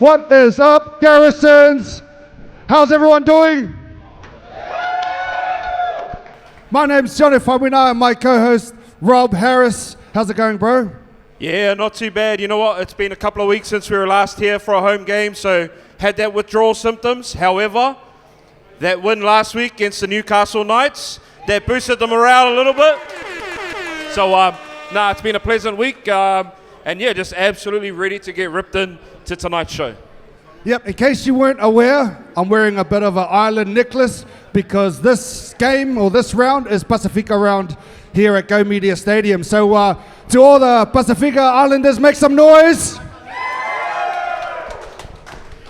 What is up, Garrisons? How's everyone doing? My name's Sione Faumuina and my co-host Rob Harris. How's it going, bro? Yeah, not too bad. You know what? It's been a couple of weeks since we were last here for a home game, so had that withdrawal symptoms. However, that win last week against the Newcastle Knights, that boosted the morale a little bit. So, it's been a pleasant week, and yeah, just absolutely ready to get ripped into tonight's show. Yep, in case you weren't aware, I'm wearing a bit of an island necklace because this game, or this round, is Pacifica round here at Go Media Stadium. So to all the Pacifica Islanders, make some noise.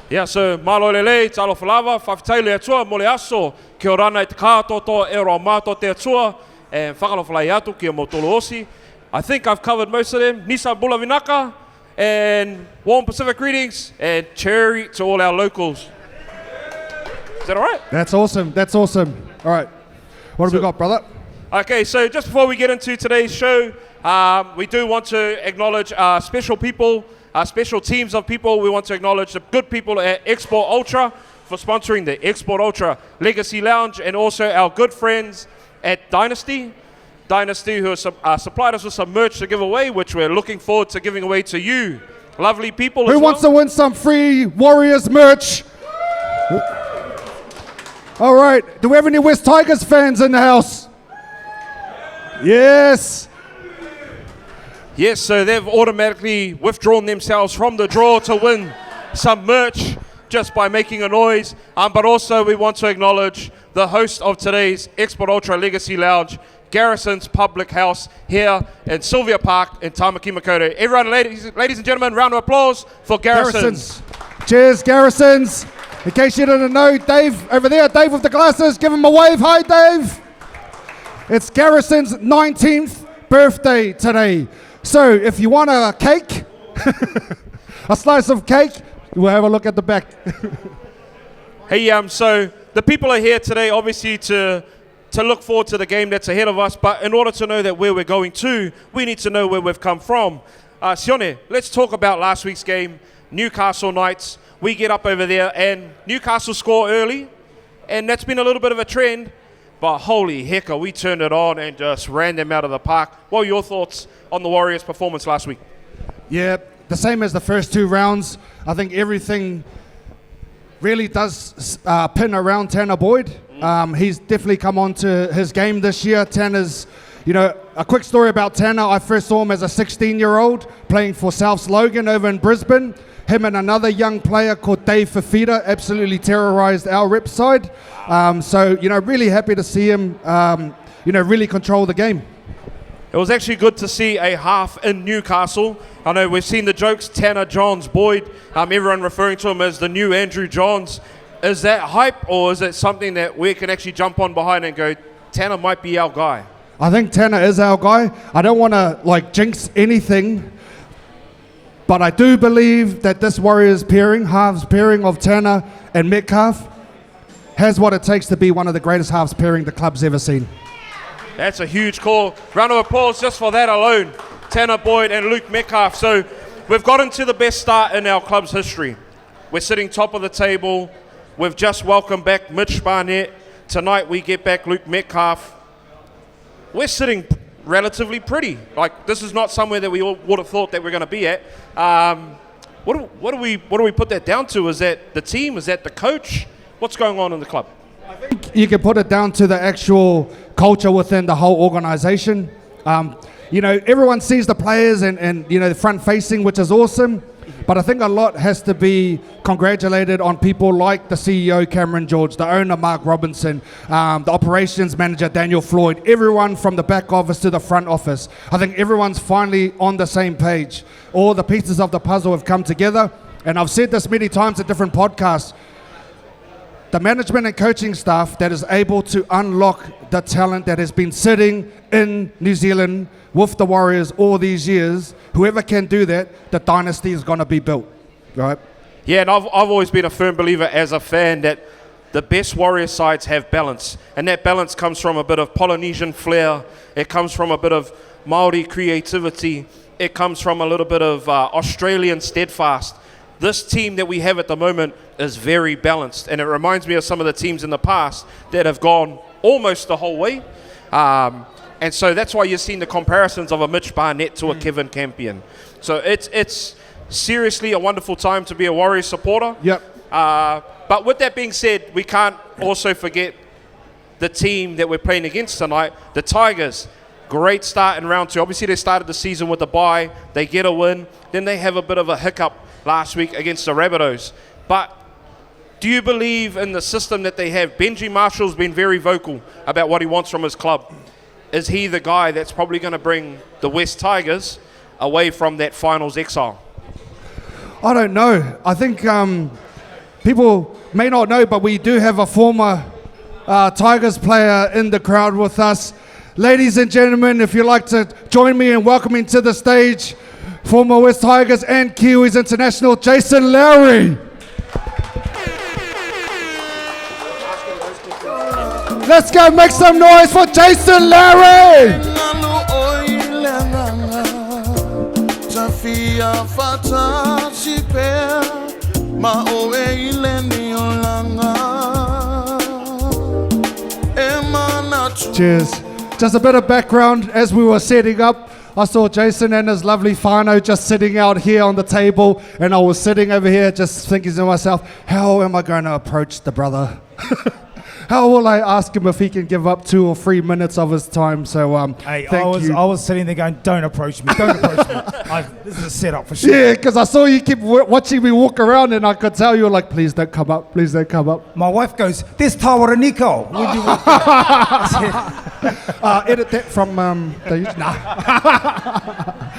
Yeah, so malo lele, talo falava, whawhitaile atua, mole aso, ki o rana I te kātoto e roa mātou te atua, and whakalofalai atu ki o motolo osi. I think I've covered most of them. Nisa Bula Vinaka, and warm Pacific greetings, and cherry to all our locals. Is that all right? That's awesome. That's awesome. All right. What have we got, brother? Okay, so just before we get into today's show, we do want to acknowledge our special people, our special teams of people. We want to acknowledge the good people at Export Ultra for sponsoring the Export Ultra Legacy Lounge, and also our good friends at Dynasty, who have supplied us with some merch to give away, which we're looking forward to giving away to you, lovely people. Who wants to win some free Warriors merch? All right. Do we have any West Tigers fans in the house? Yes. Yes, so they've automatically withdrawn themselves from the draw to win some merch just by making a noise. But also we want to acknowledge the host of today's Export Ultra Legacy Lounge, Garrison's Public House here in Sylvia Park in Tamaki Makaurau. Everyone, ladies and gentlemen, round of applause for Garrison's. Cheers, Garrison's. In case you didn't know, Dave over there, Dave with the glasses, give him a wave. Hi, Dave. It's Garrison's 19th birthday today. So if you want a cake, a slice of cake, we'll have a look at the back. Hey, so the people are here today, obviously, to look forward to the game that's ahead of us, but in order to know that where we're going to, we need to know where we've come from. Sione, let's talk about last week's game, Newcastle Knights. We get up over there, and Newcastle score early, and that's been a little bit of a trend, but holy hecker, we turned it on and just ran them out of the park. What are your thoughts on the Warriors' performance last week? Yeah, the same as the first two rounds. I think everything really does pin around Tanner Boyd. He's definitely come on to his game this year. Tanner's, a quick story about Tanner. I first saw him as a 16-year-old playing for Souths Logan over in Brisbane. Him and another young player called Dave Fafita absolutely terrorized our rep side. So, really happy to see him, really control the game. It was actually good to see a half in Newcastle. I know we've seen the jokes, Tanner Johns Boyd, everyone referring to him as the new Andrew Johns. Is that hype, or is it something that we can actually jump on behind and go, Tanner might be our guy? I think Tanner is our guy. I don't want to jinx anything, but I do believe that this Warriors pairing, halves pairing of Tanner and Metcalf, has what it takes to be one of the greatest halves pairing the club's ever seen. That's a huge call. Round of applause just for that alone. Tanner Boyd and Luke Metcalf. So we've gotten to the best start in our club's history. We're sitting top of the table. We've just welcomed back Mitch Barnett. Tonight we get back Luke Metcalf. We're sitting relatively pretty. This is not somewhere that we all would have thought that we're going to be at. What do we put that down to? Is that the team? Is that the coach? What's going on in the club? I think you can put it down to the actual culture within the whole organization. Everyone sees the players and the front facing, which is awesome. But I think a lot has to be congratulated on people like the CEO, Cameron George, the owner, Mark Robinson, the operations manager, Daniel Floyd, everyone from the back office to the front office. I think everyone's finally on the same page. All the pieces of the puzzle have come together. And I've said this many times at different podcasts. The management and coaching staff that is able to unlock the talent that has been sitting in New Zealand with the Warriors all these years, whoever can do that, the dynasty is going to be built, right? Yeah, and I've always been a firm believer as a fan that the best Warrior sides have balance, and that balance comes from a bit of Polynesian flair, it comes from a bit of Māori creativity, it comes from a little bit of Australian steadfast. this team that we have at the moment is very balanced, and it reminds me of some of the teams in the past that have gone almost the whole way. And so that's why you're seeing the comparisons of a Mitch Barnett to a Kevin Campion. So it's seriously a wonderful time to be a Warriors supporter. Yep. But with that being said, we can't also forget the team that we're playing against tonight, the Tigers. Great start in round 2. Obviously, they started the season with a bye. They get a win. Then they have a bit of a hiccup last week against the Rabbitohs. But do you believe in the system that they have? Benji Marshall's been very vocal about what he wants from his club. Is he the guy that's probably going to bring the West Tigers away from that finals exile? I don't know. I think people may not know, but we do have a former Tigers player in the crowd with us. Ladies and gentlemen, if you'd like to join me in welcoming to the stage former West Tigers and Kiwis international, Jason Lowry. Let's go make some noise for Jason Lowry! Cheers. Just a bit of background, as we were setting up, I saw Jason and his lovely whānau just sitting out here on the table, and I was sitting over here just thinking to myself, how am I going to approach the brother? How will I ask him if he can give up 2 or 3 minutes of his time? So, hey, thank you. I was sitting there going, don't approach me, don't approach me. This is a setup for sure. Yeah, because I saw you keep watching me walk around, and I could tell you were like, please don't come up, please don't come up. My wife goes, there's Tawara Nico. Would you Edit that from the... Nah.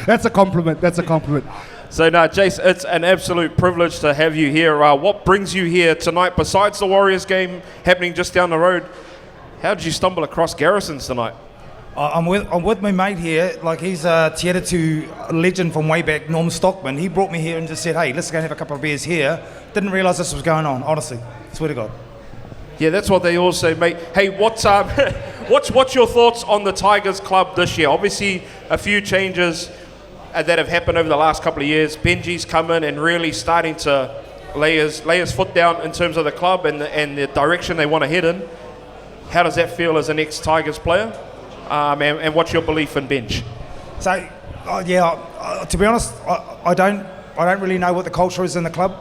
That's a compliment, that's a compliment. So now, Jace, it's an absolute privilege to have you here. What brings you here tonight, besides the Warriors game happening just down the road? How did you stumble across Garrison's tonight? I'm with my mate here. Like, he's a Te Aretu legend from way back, Norm Stockman. He brought me here and just said, hey, let's go and have a couple of beers here. Didn't realise this was going on, honestly. Swear to God. Yeah, that's what they all say, mate. Hey, what's your thoughts on the Tigers club this year? Obviously, a few changes that have happened over the last couple of years. Benji's come in and really starting to lay his foot down in terms of the club and the direction they want to head in. How does that feel as an ex-Tigers player? And what's your belief in Benj? So, to be honest, I don't really know what the culture is in the club.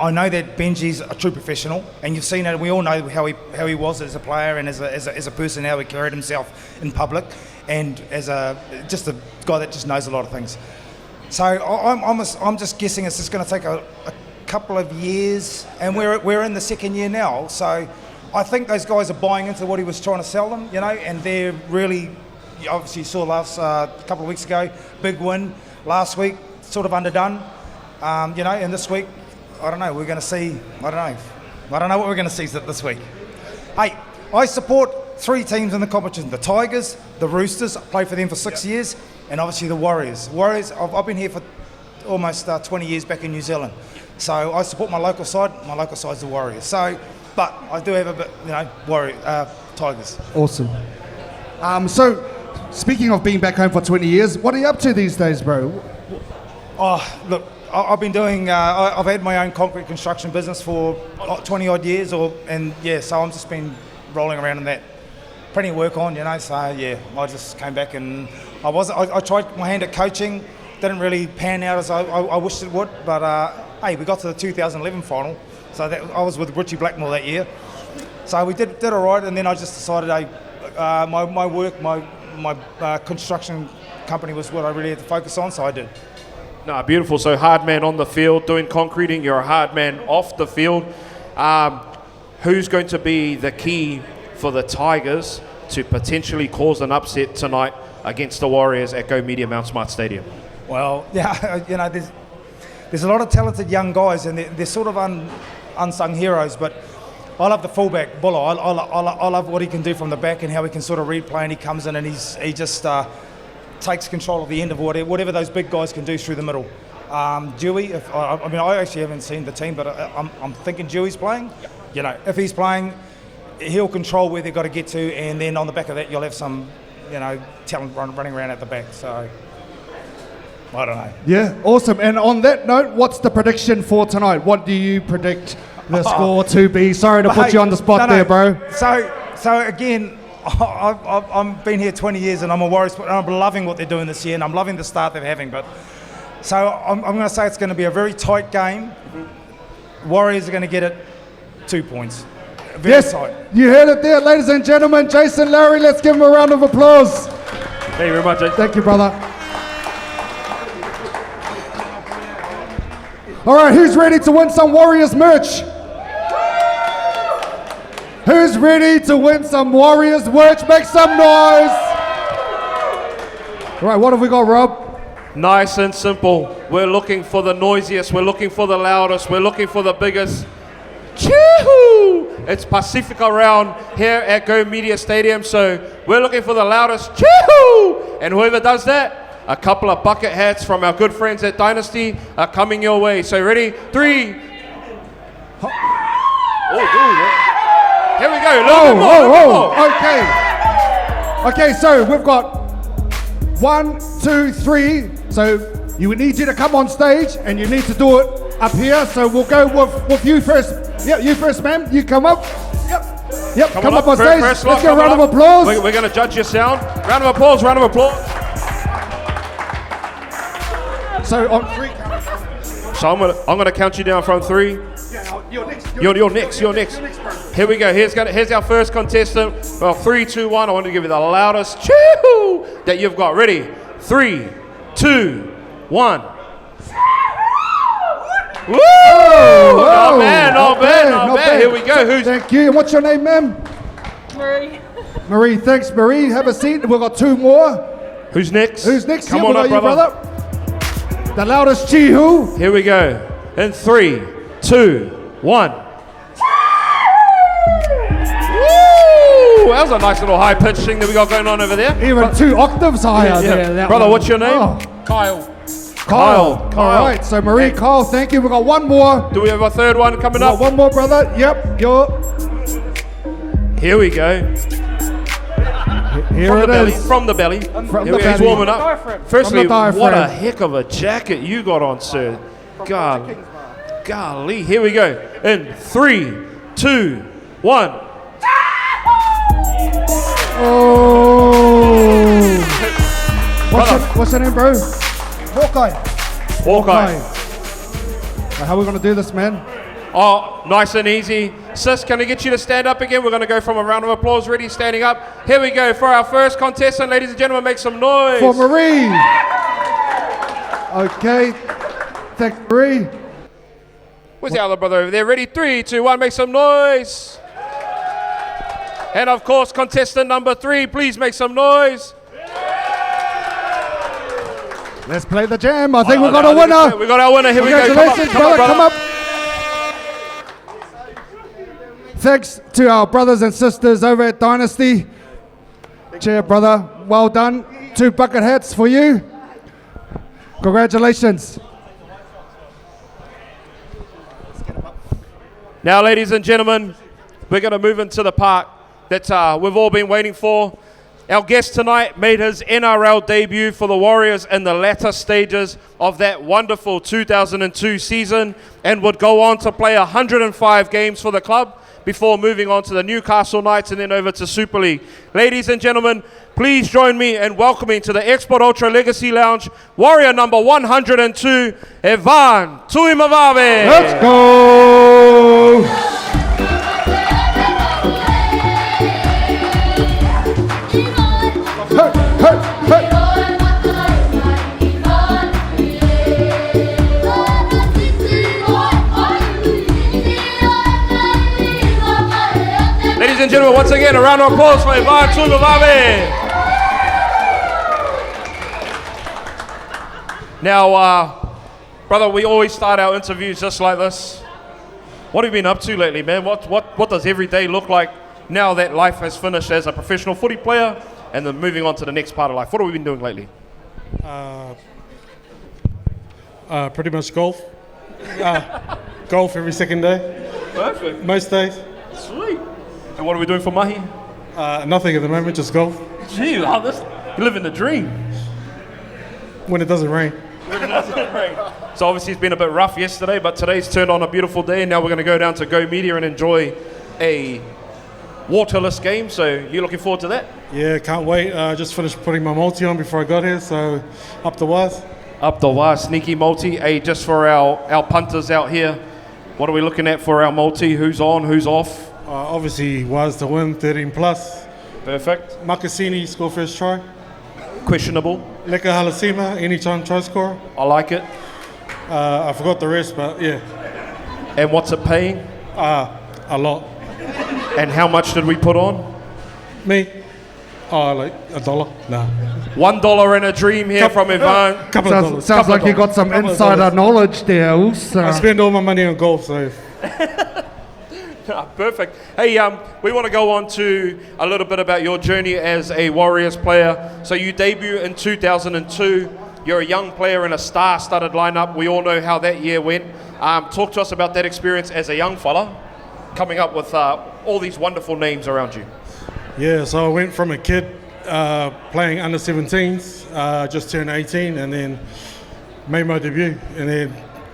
I know that Benji's a true professional, and you've seen it. We all know how he was as a player and as a person, how he carried himself in public, and as just a guy that just knows a lot of things. So I'm just guessing it's just going to take a couple of years, and we're in the second year now. So I think those guys are buying into what he was trying to sell them, and they're really, obviously you saw last couple of weeks ago, big win last week, sort of underdone, and this week, I don't know, we're going to see, I don't know what we're going to see this week. Hey, I support 3 teams in the competition, the Tigers, the Roosters, I played for them for 6 years, and obviously the Warriors. I've been here for almost 20 years back in New Zealand. So I support my local side's the Warriors. So, but I do have a bit, Tigers. Awesome. So, speaking of being back home for 20 years, what are you up to these days, bro? Oh, look, I've been doing, I've had my own concrete construction business for 20 odd years, so I've just been rolling around in that. Plenty of work on, so yeah, I just came back and I tried my hand at coaching, didn't really pan out as I wished it would, but hey, we got to the 2011 final, so I was with Richie Blackmore that year. So we did all right, and then I just decided my work, my construction company was what I really had to focus on, so I did. No, beautiful. So hard man on the field doing concreting, you're a hard man off the field. Who's going to be the key for the Tigers to potentially cause an upset tonight against the Warriors at Go Media Mount Smart Stadium? Well, yeah, there's a lot of talented young guys, and they're sort of unsung heroes, but I love the fullback, Buller. I love what he can do from the back and how he can sort of read play, and he comes in and he just takes control of the end of whatever those big guys can do through the middle. Dewey, I actually haven't seen the team, but I'm thinking Dewey's playing. If he's playing, he'll control where they've got to get to, and then on the back of that, you'll have some, talent running around at the back. So, I don't know. Yeah, awesome. And on that note, what's the prediction for tonight? What do you predict the score to be? Sorry to put you on the spot there, bro. So again, I've been here 20 years and I'm a Warriors, and I'm loving what they're doing this year and I'm loving the start they're having. But so I'm going to say it's going to be a very tight game. Warriors are going to get it 2 points. Very tight. You heard it there, ladies and gentlemen. Jason Lowry, let's give him a round of applause. Thank you very much, Jason. Thank you, brother. All right, who's ready to win some Warriors merch? Who's ready to win some Warriors merch? Make some noise. All right, what have we got, Rob? Nice and simple. We're looking for the noisiest. We're looking for the loudest. We're looking for the biggest. Chee-hoo! It's Pacifica round here at Go Media Stadium, so we're looking for the loudest. Chee-hoo! And whoever does that, a couple of bucket hats from our good friends at Dynasty are coming your way. So ready? 3. Here we go. A little bit more. Okay, so we've got 1, 2, 3. So you would need you to come on stage and you need to do it up here. So we'll go with you first. Yeah, you first, ma'am. You come up. Yep. Come up on stage. Let's get a round of applause. We're going to judge your sound. Round of applause. So on 3. So I'm gonna count you down from 3. Yeah, You're next. Here we go. Here's our first contestant. Well, 3, 2, 1. I want to give you the loudest choo that you've got. Ready? 3, 2, 1. Woo! Not bad. Here we go. Thank you. And what's your name, ma'am? Marie. Thanks, Marie. Have a seat. We've got 2 more. Who's next? Come on up, brother. The loudest chee-hoo. Here we go. In 3, 2, 1. Woo! That was a nice little high pitch thing that we got going on over there. Even 2 octaves higher there. Brother, what's your name? Kyle. Kyle. All right, so Marie, Kyle, thank you. We've got 1 more. Do we have a third one coming up? 1 more, brother. Yep. Here we go. Here it is. From the belly. He's warming up. Firstly, what a heck of a jacket you got on, sir. Golly. Here we go. In 3, 2, 1. What's your name, bro? Hawkeye. How are we going to do this, man? Oh, nice and easy. Sis, can I get you to stand up again? We're going to go from a round of applause. Ready, standing up. Here we go for our first contestant. Ladies and gentlemen, make some noise. For Marie. Okay. Thanks, Marie. Where's the other brother over there? Ready, 3, 2, 1, make some noise. And of course, contestant number 3, please make some noise. Let's play the jam. I think we've got a winner. We got our winner. Here we go. Congratulations, brother. Come up. Thanks to our brothers and sisters over at Dynasty. Cheer, brother. Well done. 2 bucket hats for you. Congratulations. Now, ladies and gentlemen, we're going to move into the part that we've all been waiting for. Our guest tonight made his NRL debut for the Warriors in the latter stages of that wonderful 2002 season and would go on to play 105 games for the club before moving on to the Newcastle Knights and then over to Super League. Ladies and gentlemen, please join me in welcoming to the Export Ultra Legacy Lounge, Warrior number 102, Ivan Tuimavave. Let's go! Hey. Ladies and gentlemen, once again, a round of applause for Ivan Tuimavave. Now, brother, we always start our interviews just like this. What have you been up to lately, man? What does every day look like now that life has finished as a professional footy player and then moving on to the next part of life? What have we been doing lately? Pretty much golf. Golf every second day. Perfect. Most days. Sweet. And what are we doing for mahi? Nothing at the moment, just golf. Gee, you live in the dream. When it doesn't rain. So obviously it's been a bit rough yesterday, but today's turned on a beautiful day, and now we're going to go down to Go Media and enjoy a waterless game. So you looking forward to that? Yeah, can't wait. Just finished putting my multi on before I got here, so up the WAHS. Up the WAHS, sneaky multi. Hey, just for our punters out here, what are we looking at for our multi? Who's on, who's off? Obviously, WAHS to win, 13 plus. Perfect. Makasini, score first try. Questionable. Leka Halasima, anytime try scorer. I like it. I forgot the rest, but yeah. And what's it paying? A lot. And how much did we put on? Me? Like $1. Nah. $1 and a dream here from Ivan. Couple of dollars. Sounds like you got some insider knowledge there, also. I spend all my money on golf, so. Perfect. Hey, we want to go on to a little bit about your journey as a Warriors player. So you debut in 2002. You're a young player in a star-studded lineup. We all know how that year went. Talk to us about that experience as a young fella, coming up with all these wonderful names around you. Yeah, so I went from a kid playing under 17s, just turned 18, and then made my debut, and then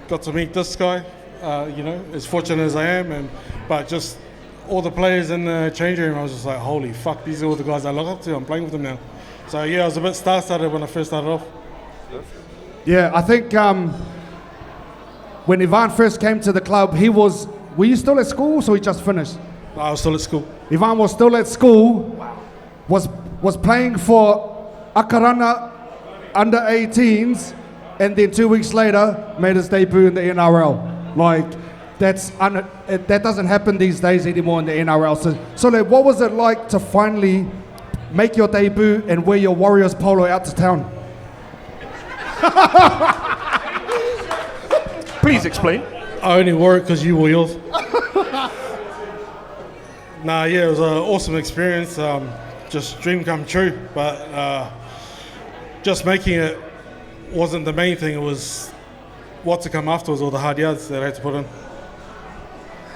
got to meet this guy. As fortunate as I am, but just all the players in the change room, I was just like, holy fuck, these are all the guys I look up to. I'm playing with them now. So yeah, I was a bit star-studded when I first started off. Yeah, I think when Ivan first came to the club, were you still at school, so he just finished? I was still at school. Ivan was still at school, was playing for Akarana under 18s, and then 2 weeks later made his debut in the NRL. Like, that doesn't happen these days anymore in the NRL. So like, what was it like to finally make your debut and wear your Warriors polo out to town? Please explain. I only wore it because you wore yours. It was an awesome experience. Just dream come true. But just making it wasn't the main thing. It was what to come afterwards, all the hard yards that I had to put in.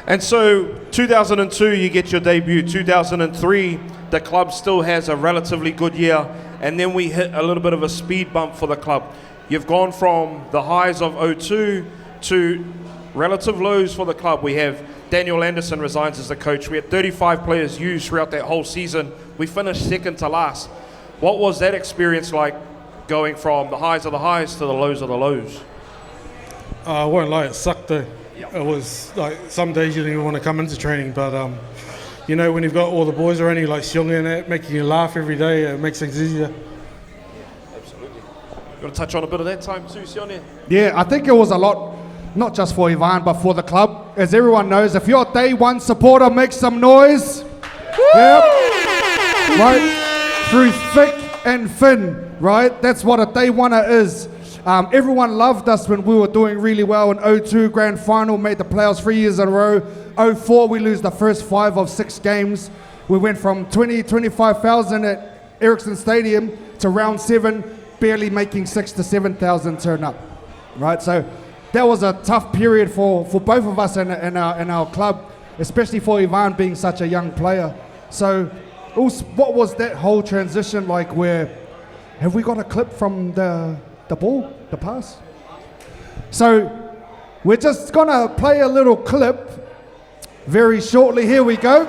And so 2002, you get your debut. 2003, the club still has a relatively good year. And then we hit a little bit of a speed bump for the club. You've gone from the highs of 02 to relative lows for the club. We have Daniel Anderson resigns as the coach. We had 35 players used throughout that whole season. We finished second to last. What was that experience like, going from the highs of the highs to the lows of the lows? I won't lie, it sucked though. It was like some days you didn't even want to come into training, but when you've got all the boys around you like Sione and that, making you laugh every day, it makes things easier. Absolutely. You want to touch on a bit of that time too, Sione? Yeah, I think it was a lot, not just for Ivan, but for the club. As everyone knows, if you're a day one supporter, make some noise. Yep. Right? Through thick and thin, right? That's what a day oneer is. Everyone loved us when we were doing really well in 02 grand final, made the playoffs 3 years in a row. 04 we lose the first 5 of 6 games. We went from 25,000 at Ericsson Stadium to round 7, barely making 6,000 to 7,000 turn up, right? So that was a tough period for both of us in our club, especially for Ivan being such a young player. So what was that whole transition like? Have we got a clip from the pass? So we're just gonna play a little clip very shortly. Here we go.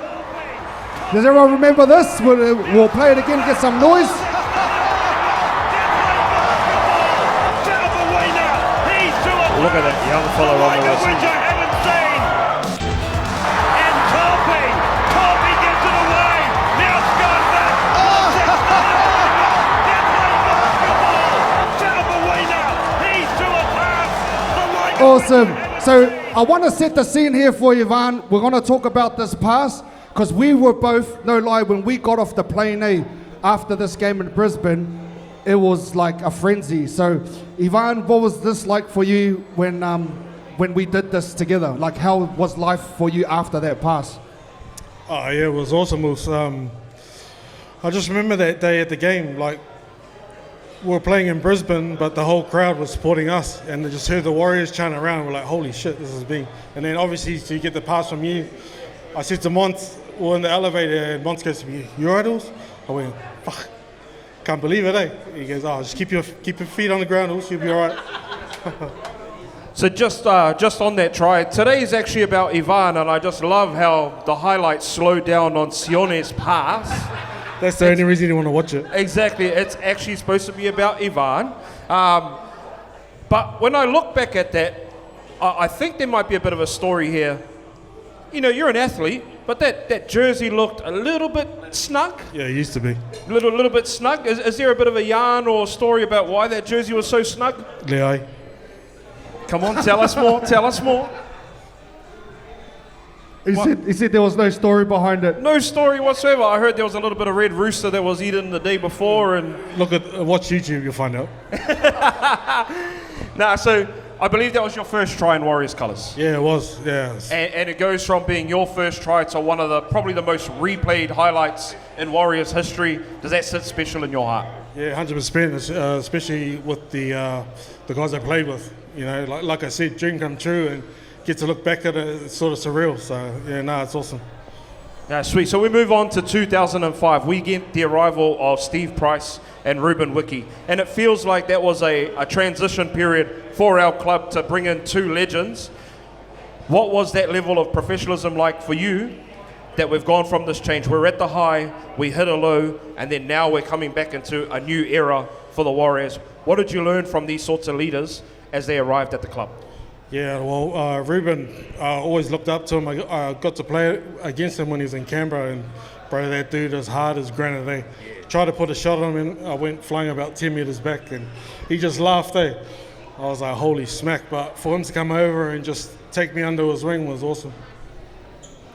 Does everyone remember this? We'll play it again, get some noise. Look at that young fellow on the receiver. Awesome. So I want to set the scene here for you, Ivan. We're going to talk about this pass because we were both, no lie, when we got off the plane after this game in Brisbane, it was like a frenzy. So Ivan, what was this like for you when we did this together? Like, how was life for you after that pass? Oh yeah, it was awesome. It was, I just remember that day at the game, like, we were playing in Brisbane, but the whole crowd was supporting us, and they just heard the Warriors chanting around. We're like, holy shit, this is big. And then obviously to get the pass from you, I said to Mont, we're in the elevator, and Mont goes to me, you idols? I went, fuck. can't believe it, eh? He goes, oh, just keep your feet on the ground, you'll be all right. So just on that try, today is actually about Evarn, and I just love how the highlights slow down on Sione's pass. That's the only reason you want to watch it. Exactly, it's actually supposed to be about Evarn. But when I look back at that, I think there might be a bit of a story here. You know, you're an athlete, but that jersey looked a little bit snug. Yeah, it used to be. A little bit snug. Is there a bit of a yarn or story about why that jersey was so snug? Leai. Come on, tell us more, tell us more. He said there was no story behind it. No story whatsoever. I heard there was a little bit of red rooster that was eaten the day before, and Watch YouTube, you'll find out. so I believe that was your first try in Warriors colours. Yeah, it was, yeah. And it goes from being your first try to one of probably the most replayed highlights in Warriors history. Does that sit special in your heart? Yeah, 100%, especially with the guys I played with. You know, like I said, dream come true, and get to look back at it, it's sort of surreal. So, yeah, no, it's awesome. Yeah, sweet. So we move on to 2005. We get the arrival of Steve Price and Ruben Wiki. And it feels like that was a transition period for our club to bring in two legends. What was that level of professionalism like for you, that we've gone from this change? We're at the high, we hit a low, and then now we're coming back into a new era for the Warriors. What did you learn from these sorts of leaders as they arrived at the club? Yeah, well, Ruben, I always looked up to him. I got to play against him when he was in Canberra, and bro, that dude is hard as granite, eh? Tried to put a shot on him, and I went flying about 10 metres back, and he just laughed, eh? I was like, holy smack, but for him to come over and just take me under his wing was awesome.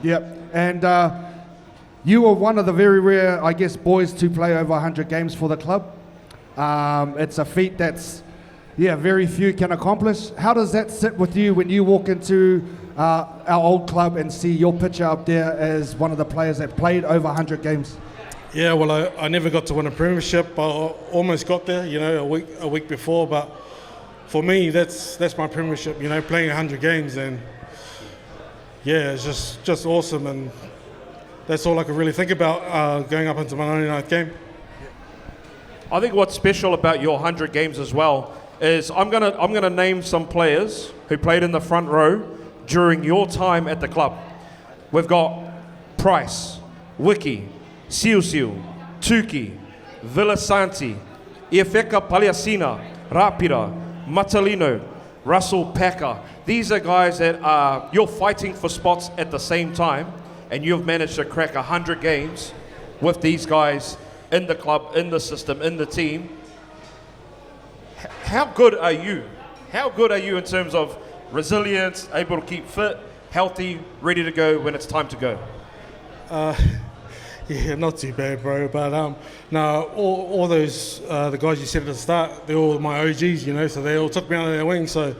Yep, and you were one of the very rare, I guess, boys to play over 100 games for the club. It's a feat that's, very few can accomplish. How does that sit with you when you walk into our old club and see your picture up there as one of the players that played over 100 games? Yeah, well, I never got to win a premiership. I almost got there, a week before, but for me, that's my premiership, playing 100 games, and yeah, it's just awesome, and that's all I could really think about going up into my 99th game. I think what's special about your 100 games as well is I'm gonna name some players who played in the front row during your time at the club. We've got Price, Wiki, Siu, Tuki, Villasanti, Iefeka Paliasina, Rapira, Matalino, Russell Packer. These are guys that you're fighting for spots at the same time, and you've managed to crack 100 games with these guys in the club, in the system, in the team. How good are you? How good are you in terms of resilience, able to keep fit, healthy, ready to go when it's time to go? Yeah, not too bad, bro. But no, all those the guys you said at the start, they're all my OGs, so they all took me under their wing. So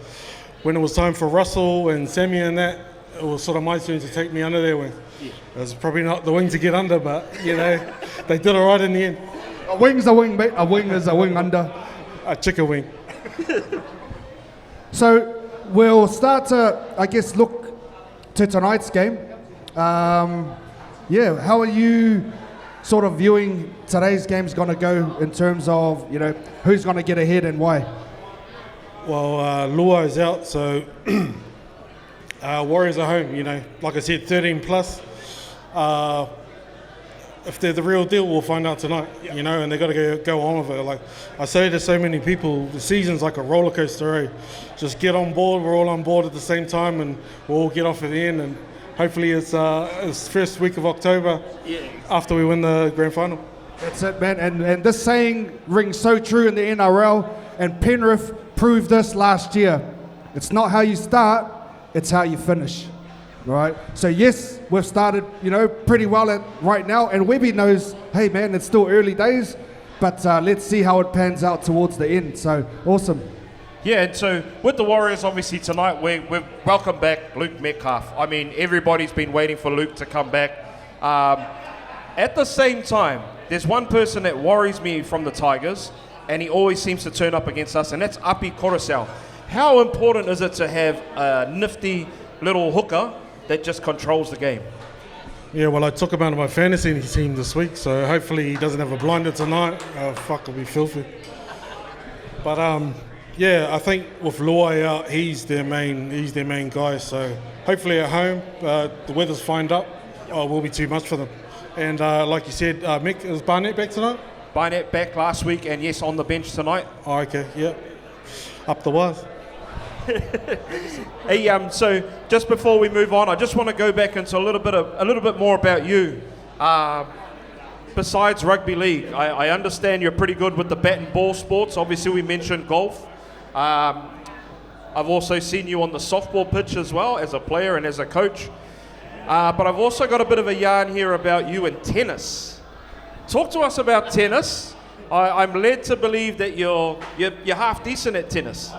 when it was time for Russell and Sammy and that, it was sort of my turn to take me under their wing. Yeah. It was probably not the wing to get under, but they did all right in the end. A wing's a wing, mate. A wing is a wing under. A chicken wing. So we'll start to, I guess, look to tonight's game. How are you sort of viewing today's game's going to go in terms of, who's going to get ahead and why? Well, Lua is out, so Warriors are home, Like I said, 13 plus. If they're the real deal, we'll find out tonight, and they've got to go on with it. Like I say to so many people, the season's like a roller coaster, eh? Just get on board, we're all on board at the same time, and we'll all get off at the end, and hopefully it's first week of October after we win the grand final. That's it, man. And this saying rings so true in the NRL, and Penrith proved this last year. It's not how you start, it's how you finish. Right? So yes, we've started, pretty well right now, and Webby knows, hey man, it's still early days, but let's see how it pans out towards the end. So awesome. Yeah, and so with the Warriors, obviously tonight we've welcomed back Luke Metcalf. I mean, everybody's been waiting for Luke to come back. At the same time, there's one person that worries me from the Tigers, and he always seems to turn up against us, and that's Api Coruscant. How important is it to have a nifty little hooker that just controls the game? Yeah, well, I took him out of my fantasy team this week, so hopefully he doesn't have a blinder tonight. Fuck, it'll be filthy. But yeah, I think with Luai out, he's their main guy. So hopefully at home, the weather's fined up. Will be too much for them. And like you said, Mick, is Barnett back tonight? Barnett back last week, and yes, on the bench tonight. Oh, okay, yeah. Up the WAHS. Hey, so just before we move on, I just want to go back into a little bit more about you. Besides rugby league, I understand you're pretty good with the bat and ball sports. Obviously, we mentioned golf. I've also seen you on the softball pitch as well as a player and as a coach. But I've also got a bit of a yarn here about you and tennis. Talk to us about tennis. I'm led to believe that you're half decent at tennis.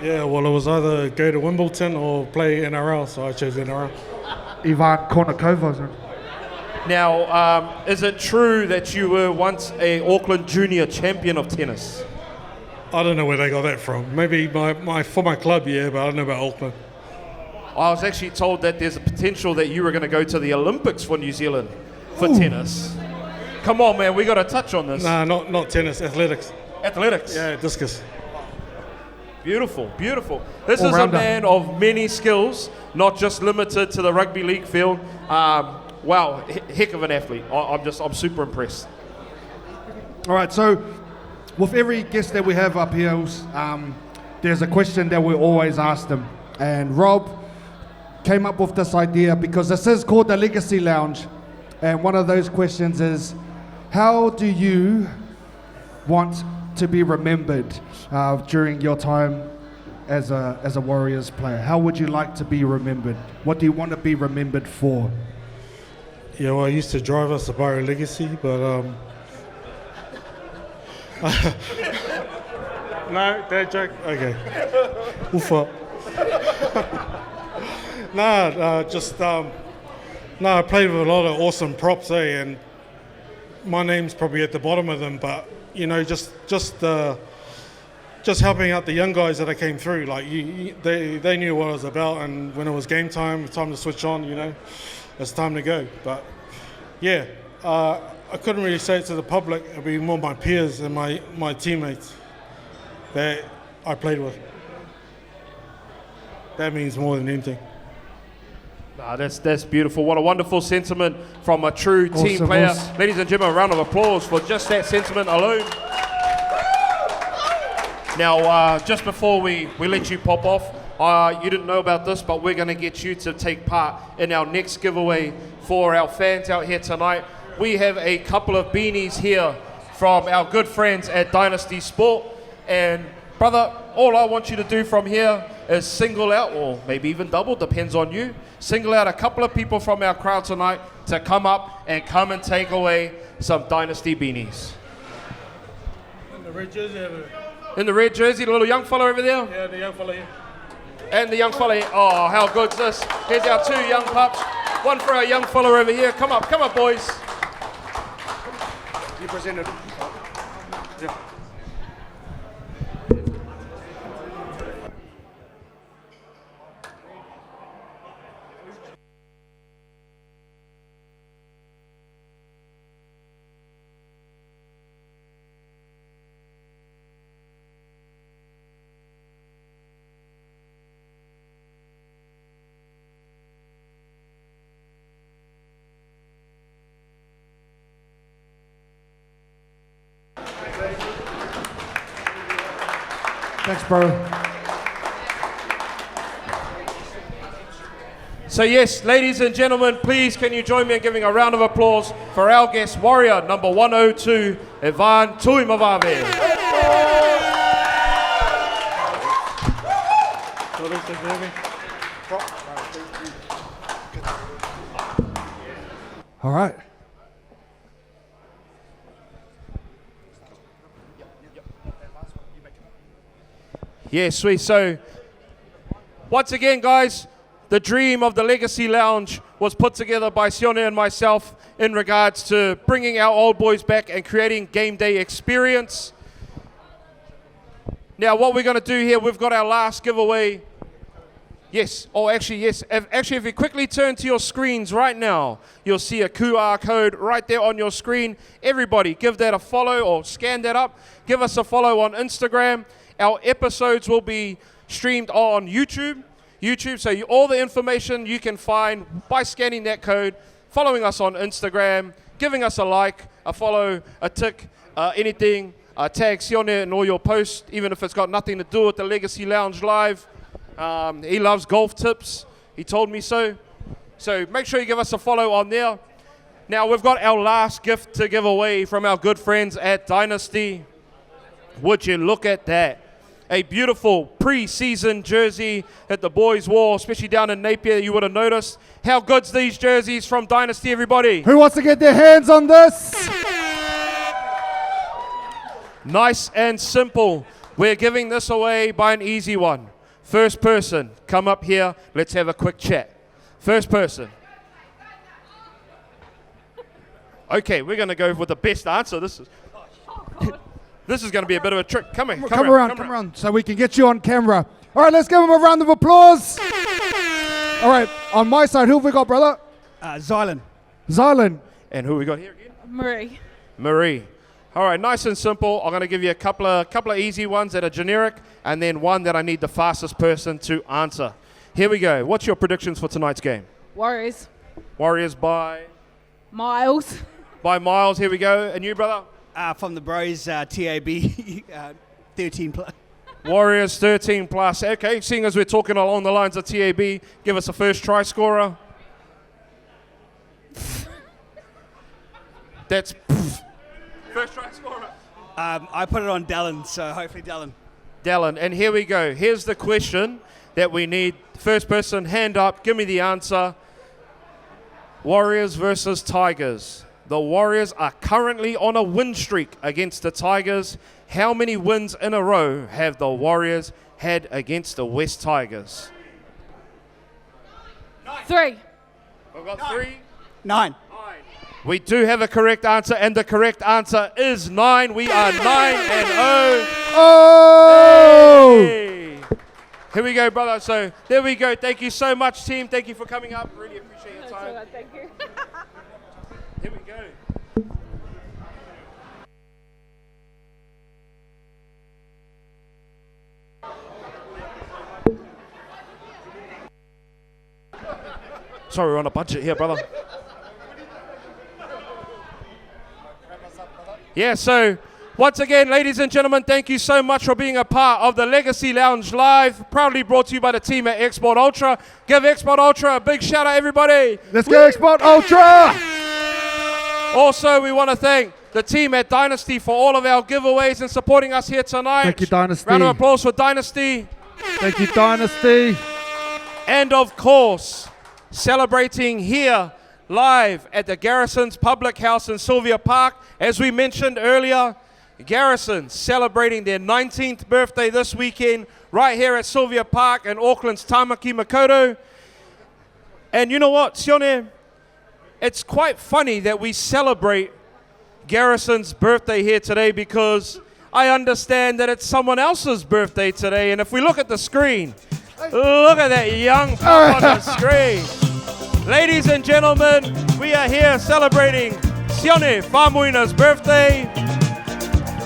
Yeah, well, it was either go to Wimbledon or play NRL, so I chose NRL. Ivan Tuimavave. Now, is it true that you were once a Auckland Junior champion of tennis? I don't know where they got that from. Maybe for my club, yeah, but I don't know about Auckland. I was actually told that there's a potential that you were going to go to the Olympics for New Zealand for tennis. Come on, man, we got to touch on this. Nah, not tennis, athletics. Athletics? Yeah, discus. Beautiful, beautiful. This is a man of many skills, not just limited to the rugby league field. Wow, heck of an athlete. I'm super impressed. All right, so with every guest that we have up here, there's a question that we always ask them. And Rob came up with this idea because this is called the Legacy Lounge. And one of those questions is, how do you want to be remembered during your time as a Warriors player? How would you like to be remembered? What do you want to be remembered for? Yeah, well, I used to drive a Subaru Legacy, but no, dad joke. Okay, Uffa. I played with a lot of awesome props, and my name's probably at the bottom of them, but you know, just helping out the young guys that I came through. Like they knew what I was about, and when it was game time to switch on, you know, it's time to go. But yeah, I couldn't really say it to the public. It'd be more my peers and my teammates that I played with. That means more than anything. That's beautiful. What a wonderful sentiment from a true team player. Awesome. Ladies and gentlemen, a round of applause for just that sentiment alone. Now, just before we let you pop off, you didn't know about this, but we're going to get you to take part in our next giveaway for our fans out here tonight. We have a couple of beanies here from our good friends at Dynasty Sport. And brother, all I want you to do from here is single out, or maybe even double, depends on you, single out a couple of people from our crowd tonight to come up and take away some Dynasty beanies. In the red jersey over there. In the red jersey, the little young fella over there? Yeah, the young fella here. And the young fella here. Oh, how good's this? Here's our two young pups. One for our young fella over here. Come up, boys. You presented. Yeah. Thanks, bro. So yes, ladies and gentlemen, please can you join me in giving a round of applause for our guest warrior, number 102, Ivan Tuimavave. All right. Yeah, sweet. So, once again, guys, the dream of the Legacy Lounge was put together by Sione and myself in regards to bringing our old boys back and creating game day experience. Now, what we're going to do here, we've got our last giveaway Yes. Oh, actually, yes. If you quickly turn to your screens right now, you'll see a QR code right there on your screen. Everybody, give that a follow or scan that up. Give us a follow on Instagram. Our episodes will be streamed on YouTube. So all the information you can find by scanning that code, following us on Instagram, giving us a like, a follow, a tick, anything. Tag Sione in all your posts, even if it's got nothing to do with the Legacy Lounge Live. He loves golf tips. He told me so. So make sure you give us a follow on there. Now we've got our last gift to give away from our good friends at Dynasty. Would you look at that? A beautiful pre-season jersey that the boys wore, especially down in Napier, you would have noticed. How good's these jerseys from Dynasty, everybody? Who wants to get their hands on this? Nice and simple. We're giving this away by an easy one. First person, come up here. Let's have a quick chat. First person. Okay, we're going to go with the best answer. This is going to be a bit of a trick. Come here. Come around, so we can get you on camera. All right, let's give him a round of applause. All right, on my side, who have we got, brother? Zylan. And who we got here again? Marie. All right, nice and simple. I'm going to give you a couple of easy ones that are generic, and then one that I need the fastest person to answer. Here we go. What's your predictions for tonight's game? Warriors. Warriors by Miles. Miles. Here we go. And you, brother? From the bros, TAB 13 plus. Warriors 13 plus. Okay, seeing as we're talking along the lines of TAB, give us a first try scorer. That's first try scorer. I put it on Dallin, so hopefully Dallin. Dallin, and here we go. Here's the question that we need. First person, hand up, give me the answer. Warriors versus Tigers. The Warriors are currently on a win streak against the Tigers. How many wins in a row have the Warriors had against the West Tigers? 3. We've got 3. 9. We do have a correct answer, and the correct answer is 9. We are 9-0. Oh! Hey. Here we go, brother. So there we go. Thank you so much, team. Thank you for coming up. Really appreciate your time. Thank you. Here we go. Sorry, we're on a budget here, brother. Yeah, so once again, ladies and gentlemen, thank you so much for being a part of the Legacy Lounge Live, proudly brought to you by the team at Export Ultra. Give Export Ultra a big shout out, everybody. Let's go Export Ultra! Also, we want to thank the team at Dynasty for all of our giveaways and supporting us here tonight. Thank you, Dynasty. Round of applause for Dynasty. Thank you, Dynasty. And of course, celebrating here live at the Garrison's Public House in Sylvia Park. As we mentioned earlier, Garrison celebrating their 19th birthday this weekend right here at Sylvia Park in Auckland's Tamaki Makaurau. And you know what, Sione? It's quite funny that we celebrate Garrison's birthday here today because I understand that it's someone else's birthday today. And if we look at the screen, look at that young pup on the screen. Ladies and gentlemen, we are here celebrating Sione Faumuina's birthday.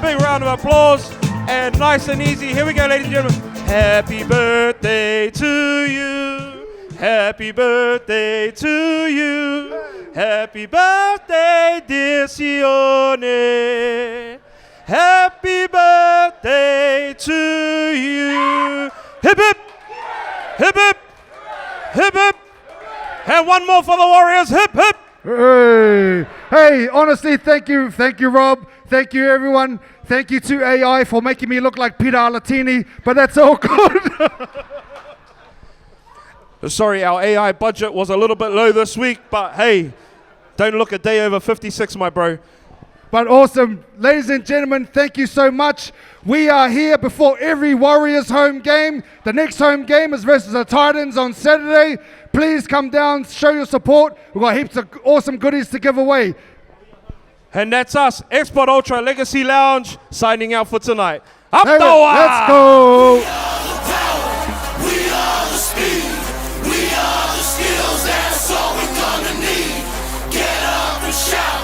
Big round of applause, and nice and easy. Here we go, ladies and gentlemen. Happy birthday to you. Happy birthday to you. Happy birthday, dear Sione. Happy birthday to you. Hip hip, hip hip, hip hip. And one more for the Warriors. Hip, hip. Hey, honestly, thank you, Rob. Thank you, everyone. Thank you to AI for making me look like Peter Alatini, but that's all good. Sorry, our AI budget was a little bit low this week, but hey, don't look a day over 56, my bro. But awesome. Ladies and gentlemen, thank you so much. We are here before every Warriors home game. The next home game is versus the Titans on Saturday. Please come down, show your support. We've got heaps of awesome goodies to give away. And that's us, Export Ultra Legacy Lounge, signing out for tonight. Up Hey, the WAHS! let's go! We are the speed. shout.